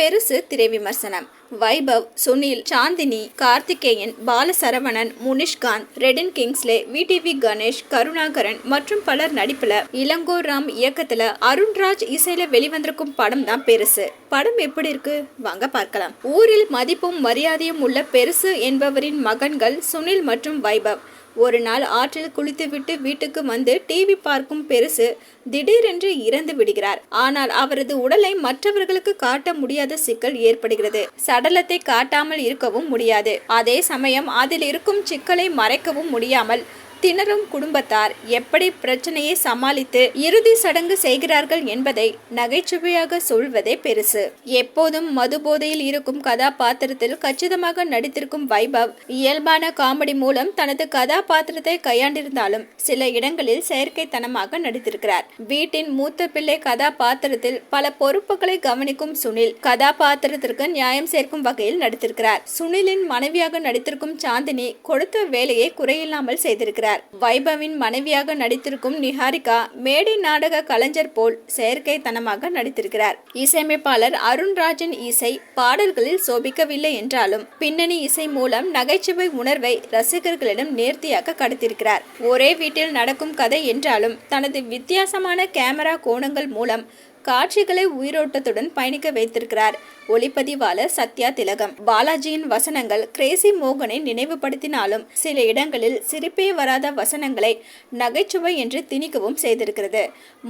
பெருசு திரை விமர்சனம். வைபவ், சுனில், சாந்தினி, கார்த்திகேயன், பாலசரவணன், முனிஷ்காந்த், ரெடின் கிங்ஸ்லே, விடிவி கணேஷ், கருணாகரன் மற்றும் பலர் நடிப்புல இளங்கோ ராம் இயக்கத்துல அருண்ராஜ் இசையில வெளிவந்திருக்கும் படம் தான் பெருசு. படம் எப்படி இருக்கு வாங்க பார்க்கலாம். ஊரில் மதிப்பும் மரியாதையும் உள்ள பெருசு என்பவரின் மகன்கள் சுனில் மற்றும் வைபவ். ஒரு நாள் ஆற்றில் குளித்துவிட்டு வீட்டுக்கு வந்து டிவி பார்க்கும் பெருசு திடீரென்று இறந்து விடுகிறார். ஆனால் அவரது உடலை மற்றவர்களுக்கு காட்ட முடியாத சிக்கல் ஏற்படுகிறது. சடலத்தை காட்டாமல் இருக்கவும் முடியாது. அதே சமயம் அதில் இருக்கும் சிக்கலை மறைக்கவும் முடியாமல் திணறும் குடும்பத்தார் எப்படி பிரச்சனையை சமாளித்து இறுதி சடங்கு செய்கிறார்கள் என்பதை நகைச்சுவையாக சொல்வதே பெருசு. எப்போதும் மது போதையில் இருக்கும் கதாபாத்திரத்தில் கச்சிதமாக நடித்திருக்கும் வைபவ் இயல்பான காமெடி மூலம் தனது கதாபாத்திரத்தை கையாண்டிருந்தாலும் சில இடங்களில் செயற்கைத்தனமாக நடித்திருக்கிறார். வீட்டின் மூத்த பிள்ளை கதாபாத்திரத்தில் பல பொறுப்புகளை கவனிக்கும் சுனில் கதாபாத்திரத்திற்கு நியாயம் சேர்க்கும் வகையில் நடித்திருக்கிறார். சுனிலின் மனைவியாக நடித்திருக்கும் சாந்தினி கொடுத்த வேலையை குறையில்லாமல் செய்திருக்கிறார். வைபவின் மனைவியாக நடித்திருக்கும் நிஹாரிகா மேடை நாடக கலைஞர் போல் செயற்கைத்தனமாக நடித்திருக்கிறார். இசையமைப்பாளர் அருண்ராஜின் இசை பாடல்களில் சோபிக்கவில்லை என்றாலும் பின்னணி இசை மூலம் நகைச்சுவை உணர்வை ரசிகர்களிடம் நேர்த்தியாக கடத்திருக்கிறார். ஒரே வீட்டில் நடக்கும் கதை என்றாலும் தனது வித்தியாசமான கேமரா கோணங்கள் மூலம் காட்சிகளை உயிரோட்டத்துடன் பயணிக்க வைத்திருக்கிறார் ஒளிப்பதிவாளர் சத்யா திலகம். பாலாஜியின் வசனங்கள் கிரேசி மோகனை நினைவுபடுத்தினாலும் சில இடங்களில் சிரிப்பே வராத வசனங்களை நகைச்சுவை என்று திணிக்கவும் செய்திருக்கிறது.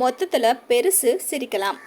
மொத்தத்துல பெருசு சிரிக்கலாம்.